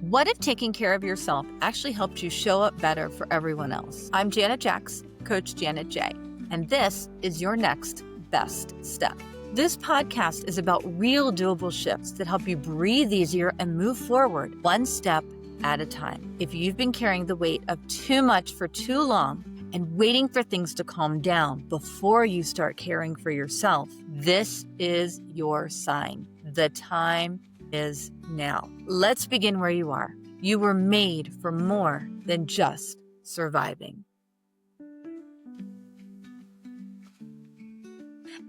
What if taking care of yourself actually helped you show up better for everyone else? I'm Janet Jacks, Coach Janet J, and this is your next best step. This podcast is about real doable shifts that help you breathe easier and move forward one step at a time. If you've been carrying the weight of too much for too long and waiting for things to calm down before you start caring for yourself, this is your sign. The time is now. Let's begin where you are. You were made for more than just surviving.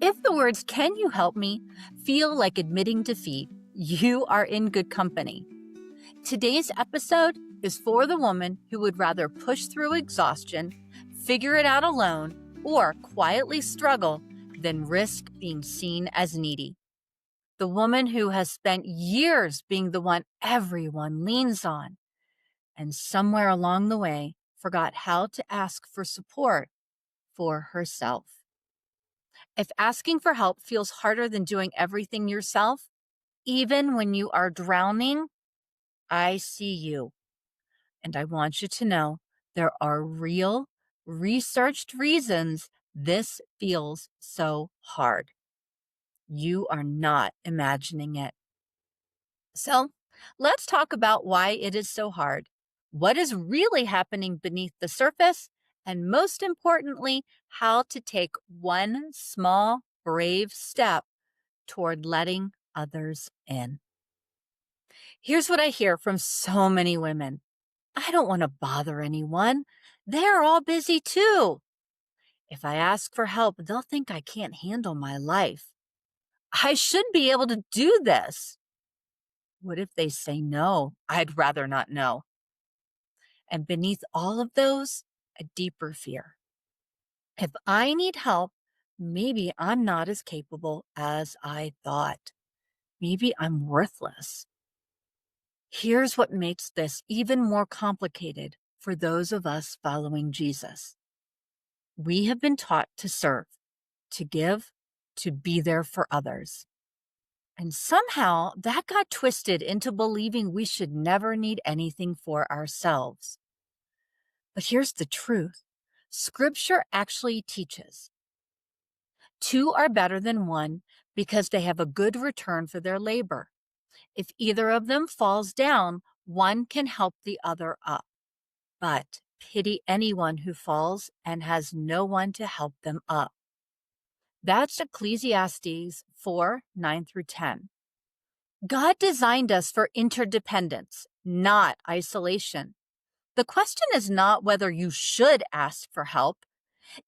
If the words, "Can you help me?" feel like admitting defeat, you are in good company. Today's episode is for the woman who would rather push through exhaustion, figure it out alone, or quietly struggle than risk being seen as needy. The woman who has spent years being the one everyone leans on, and somewhere along the way forgot how to ask for support for herself. If asking for help feels harder than doing everything yourself, even when you are drowning, I see you. And I want you to know there are real, researched reasons this feels so hard. You are not imagining it. So let's talk about why it is so hard, what is really happening beneath the surface, and most importantly, how to take one small, brave step toward letting others in. Here's what I hear from so many women. I don't want to bother anyone. They're all busy too. If I ask for help, they'll think I can't handle my life. I should be able to do this. What if they say no? I'd rather not know. And beneath all of those, a deeper fear. If I need help, maybe I'm not as capable as I thought. Maybe I'm worthless. Here's what makes this even more complicated for those of us following Jesus. We have been taught to serve, to give, to be there for others. And somehow that got twisted into believing we should never need anything for ourselves. But here's the truth. Scripture actually teaches two are better than one because they have a good return for their labor. If either of them falls down, one can help the other up. But pity anyone who falls and has no one to help them up. That's Ecclesiastes 4:9-10. God designed us for interdependence, not isolation. The question is not whether you should ask for help.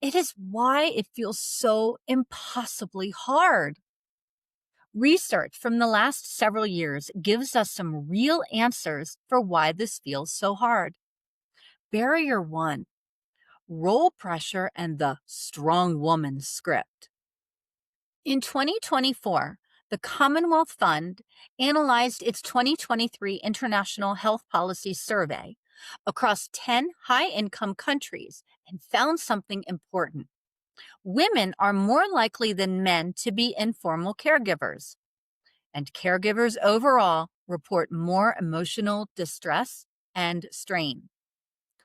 It is why it feels so impossibly hard. Research from the last several years gives us some real answers for why this feels so hard. Barrier 1, role pressure and the strong woman script. In 2024, the Commonwealth Fund analyzed its 2023 International Health Policy Survey across 10 high-income countries and found something important. Women are more likely than men to be informal caregivers, and caregivers overall report more emotional distress and strain.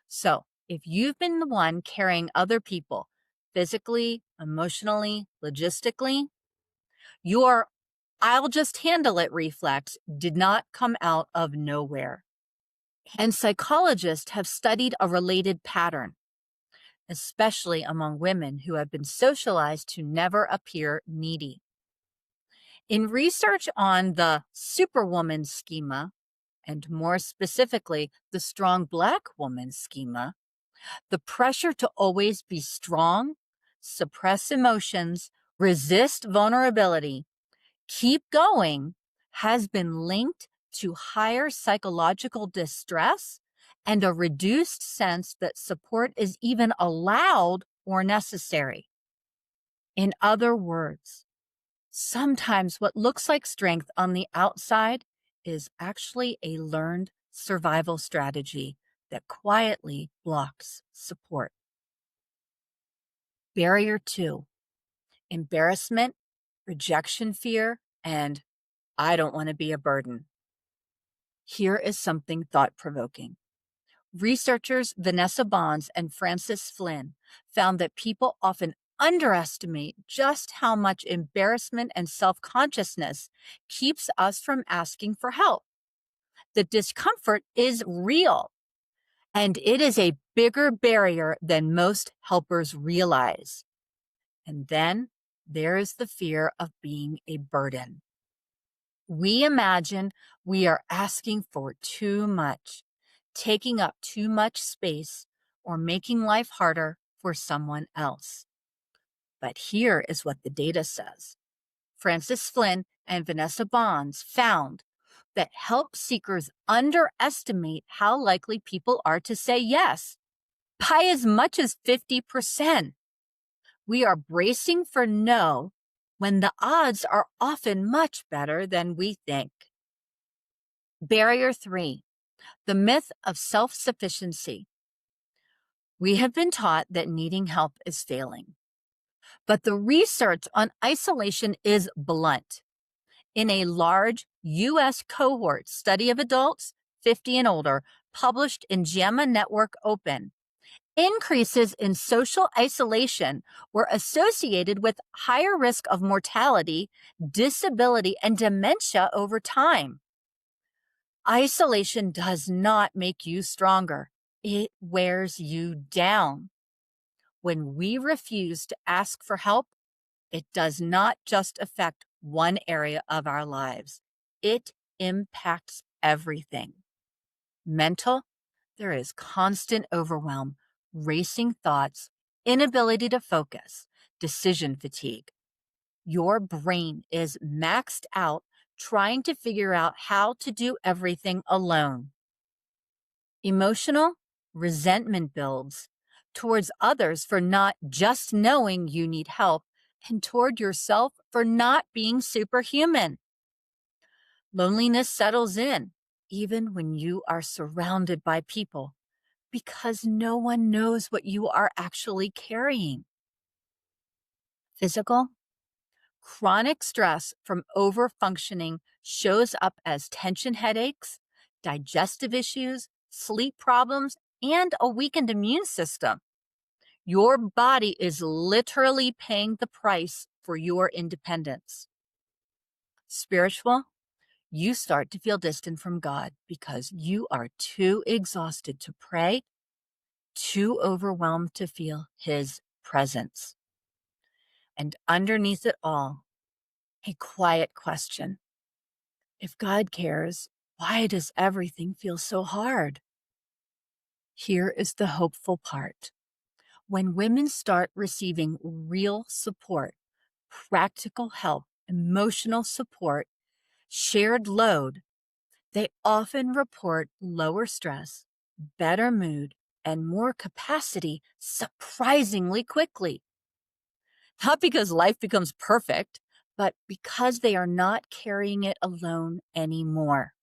So, if you've been the one carrying other people physically, emotionally, logistically, your "I'll just handle it" reflex did not come out of nowhere. And psychologists have studied a related pattern, especially among women who have been socialized to never appear needy. In research on the Superwoman Schema, and more specifically, the Strong Black Woman Schema, the pressure to always be strong, suppress emotions, resist vulnerability, keep going, has been linked to higher psychological distress and a reduced sense that support is even allowed or necessary. In other words, sometimes what looks like strength on the outside is actually a learned survival strategy that quietly blocks support. Barrier 2, embarrassment, rejection fear, and "I don't want to be a burden." Here is something thought-provoking. Researchers Vanessa Bohns and Francis Flynn found that people often underestimate just how much embarrassment and self-consciousness keeps us from asking for help. The discomfort is real, and it is a bigger barrier than most helpers realize. And then there is the fear of being a burden. We imagine we are asking for too much, taking up too much space, or making life harder for someone else. But here is what the data says. Francis Flynn and Vanessa Bohns found that help seekers underestimate how likely people are to say yes by as much as 50%. We are bracing for no when the odds are often much better than we think. Barrier 3, the myth of self-sufficiency. We have been taught that needing help is failing, but the research on isolation is blunt. In a large U.S. cohort study of adults 50 and older, published in JAMA Network Open, increases in social isolation were associated with higher risk of mortality, disability, and dementia over time. Isolation does not make you stronger. It wears you down. When we refuse to ask for help, it does not just affect one area of our lives. It impacts everything. Mental, there is constant overwhelm, racing thoughts, inability to focus, decision fatigue. Your brain is maxed out trying to figure out how to do everything alone. Emotional resentment builds towards others for not just knowing you need help, and toward yourself for not being superhuman. Loneliness settles in, even when you are surrounded by people, because no one knows what you are actually carrying. Physical, chronic stress from overfunctioning shows up as tension headaches, digestive issues, sleep problems, and a weakened immune system. Your body is literally paying the price for your independence. Spiritual, you start to feel distant from God because you are too exhausted to pray, too overwhelmed to feel His presence. And underneath it all, a quiet question. If God cares, why does everything feel so hard? Here is the hopeful part. When women start receiving real support, practical help, emotional support, shared load, they often report lower stress, better mood, and more capacity surprisingly quickly. Not because life becomes perfect, but because they are not carrying it alone anymore.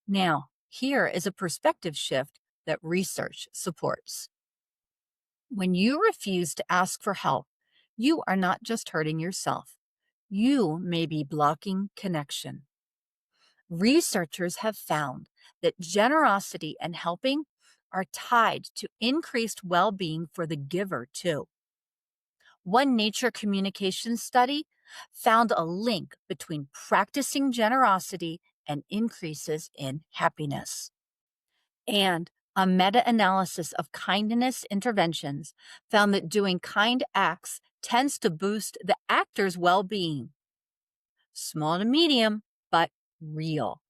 Now, here is a perspective shift that research supports. When you refuse to ask for help, you are not just hurting yourself. You may be blocking connection. Researchers have found that generosity and helping are tied to increased well-being for the giver, too. One Nature Communications study found a link between practicing generosity and increases in happiness. And a meta-analysis of kindness interventions found that doing kind acts tends to boost the actor's well-being. Small to medium, but real.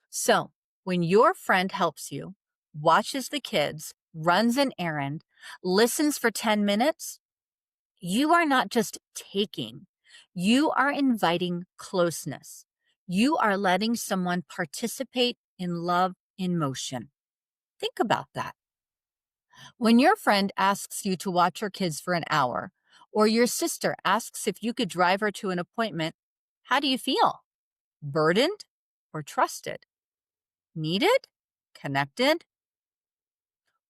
So, when your friend helps you, watches the kids, runs an errand, listens for 10 minutes, you are not just taking, you are inviting closeness. You are letting someone participate in love in motion. Think about that. When your friend asks you to watch her kids for an hour, or your sister asks if you could drive her to an appointment, how do you feel? Burdened or trusted? Needed? Connected?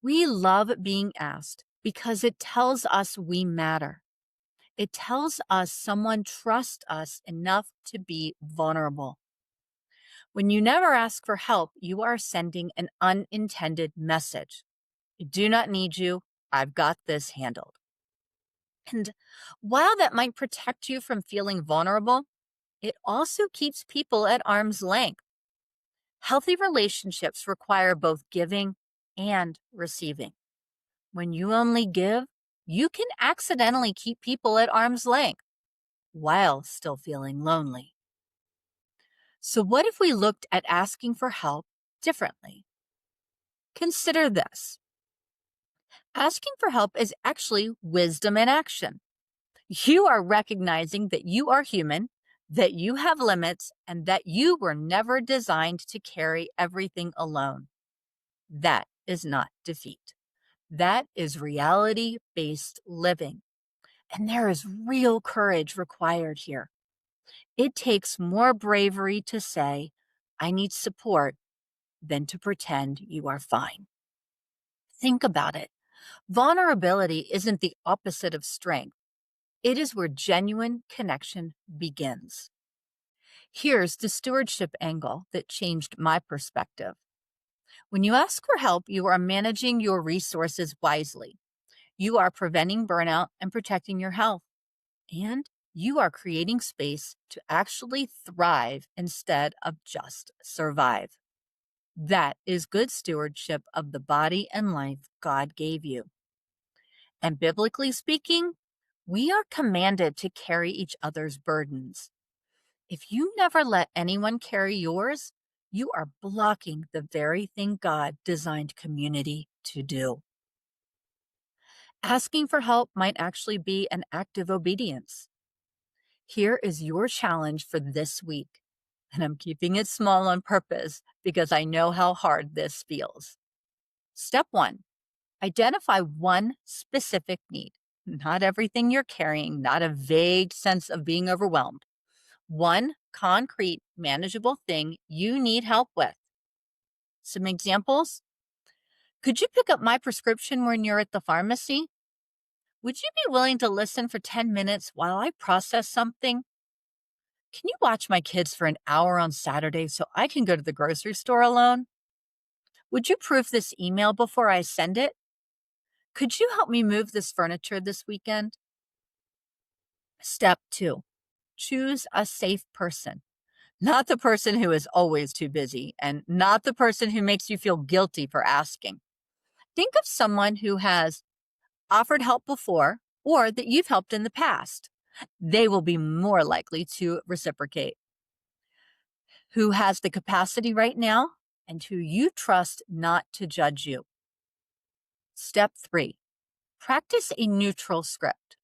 We love being asked because it tells us we matter. It tells us someone trusts us enough to be vulnerable. When you never ask for help, you are sending an unintended message. I do not need you. I've got this handled. And while that might protect you from feeling vulnerable, it also keeps people at arm's length. Healthy relationships require both giving and receiving. When you only give, you can accidentally keep people at arm's length while still feeling lonely. So, what if we looked at asking for help differently? Consider this: asking for help is actually wisdom in action. You are recognizing that you are human, that you have limits, and that you were never designed to carry everything alone. That is not defeat. That is reality-based living. And there is real courage required here. It takes more bravery to say, I need support, than to pretend you are fine. Think about it. Vulnerability isn't the opposite of strength. It is where genuine connection begins. Here's the stewardship angle that changed my perspective. When you ask for help, you are managing your resources wisely. You are preventing burnout and protecting your health. And you are creating space to actually thrive instead of just survive. That is good stewardship of the body and life God gave you. And biblically speaking, we are commanded to carry each other's burdens. If you never let anyone carry yours, you are blocking the very thing God designed community to do. Asking for help might actually be an act of obedience. Here is your challenge for this week, and I'm keeping it small on purpose because I know how hard this feels. Step 1, identify one specific need, not everything you're carrying, not a vague sense of being overwhelmed. One concrete, manageable thing you need help with. Some examples: could you pick up my prescription when you're at the pharmacy? Would you be willing to listen for 10 minutes while I process something? Can you watch my kids for an hour on Saturday so I can go to the grocery store alone? Would you proof this email before I send it? Could you help me move this furniture this weekend? Step 2, choose a safe person. Not the person who is always too busy, and not the person who makes you feel guilty for asking. Think of someone who has offered help before or that you've helped in the past. They will be more likely to reciprocate. Who has the capacity right now and who you trust not to judge you. Step 3, practice a neutral script.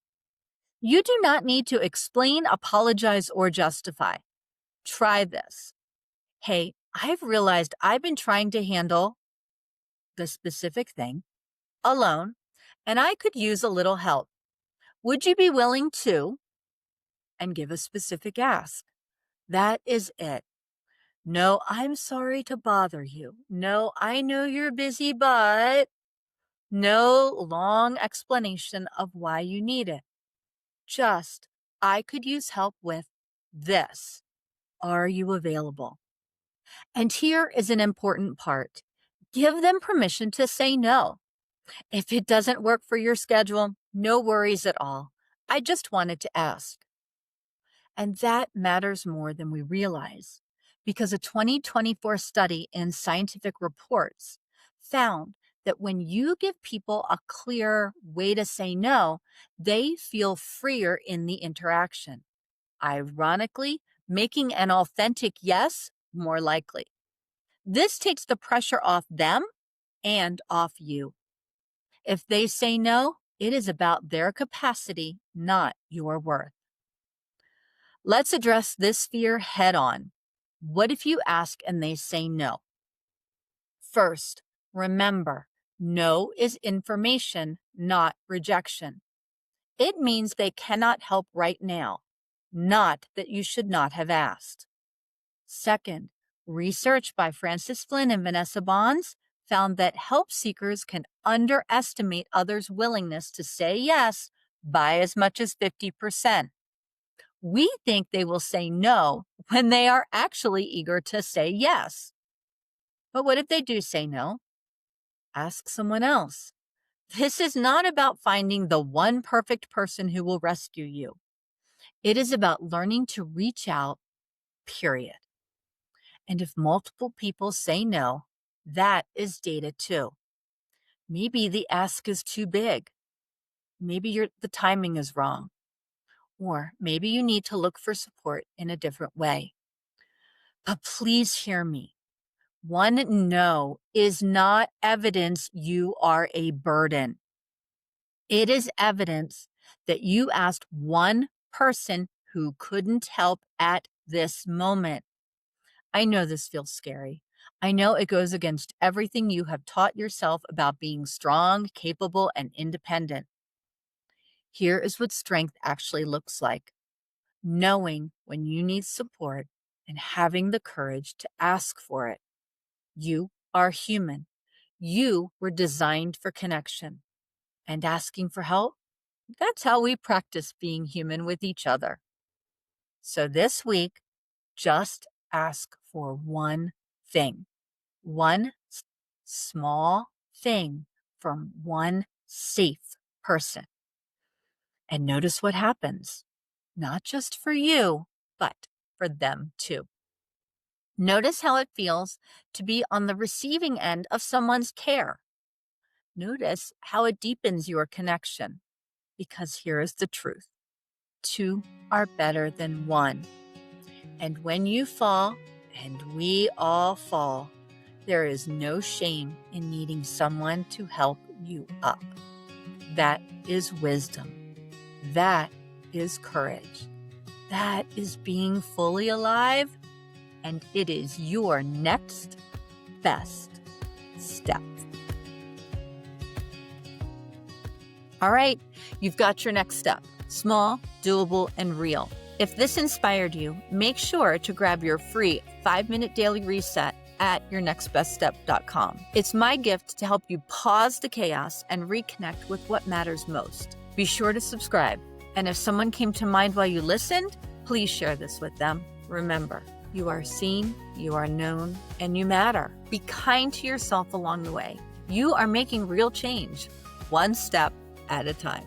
You do not need to explain, apologize, or justify. Try this. Hey, I've realized I've been trying to handle the specific thing alone, and I could use a little help. Would you be willing to? And give a specific ask. That is it. No, I'm sorry to bother you. No, I know you're busy, but no long explanation of why you need it. Just, I could use help with this. Are you available? And here is an important part. Give them permission to say no. If it doesn't work for your schedule, no worries at all. I just wanted to ask. And that matters more than we realize, because a 2024 study in Scientific Reports found that when you give people a clear way to say no, they feel freer in the interaction. Ironically, making an authentic yes more likely. This takes the pressure off them and off you. If they say no, it is about their capacity, not your worth. Let's address this fear head on. What if you ask and they say no? First, remember, no is information, not rejection. It means they cannot help right now, not that you should not have asked. Second, research by Francis Flynn and Vanessa Bohns found that help seekers can underestimate others' willingness to say yes by as much as 50%. We think they will say no when they are actually eager to say yes. But what if they do say no? Ask someone else. This is not about finding the one perfect person who will rescue you. It is about learning to reach out, period. And if multiple people say no, that is data too. Maybe the ask is too big. Maybe the timing is wrong. Or maybe you need to look for support in a different way. But please hear me. One no is not evidence you are a burden. It is evidence that you asked one person who couldn't help at this moment. I know this feels scary. I know it goes against everything you have taught yourself about being strong, capable, and independent. Here is what strength actually looks like. Knowing when you need support and having the courage to ask for it. You are human. You were designed for connection. And asking for help, that's how we practice being human with each other. So this week, just ask for one thing, one small thing from one safe person. And notice what happens, not just for you, but for them too. Notice how it feels to be on the receiving end of someone's care. Notice how it deepens your connection, because here is the truth. Two are better than one. And when you fall, and we all fall, there is no shame in needing someone to help you up. That is wisdom. That is courage. That is being fully alive, and it is your next best step. All right, you've got your next step. Small, doable, and real. If this inspired you, make sure to grab your free 5-minute daily reset at yournextbeststep.com. It's my gift to help you pause the chaos and reconnect with what matters most. Be sure to subscribe. And if someone came to mind while you listened, please share this with them. Remember, you are seen, you are known, and you matter. Be kind to yourself along the way. You are making real change, one step at a time.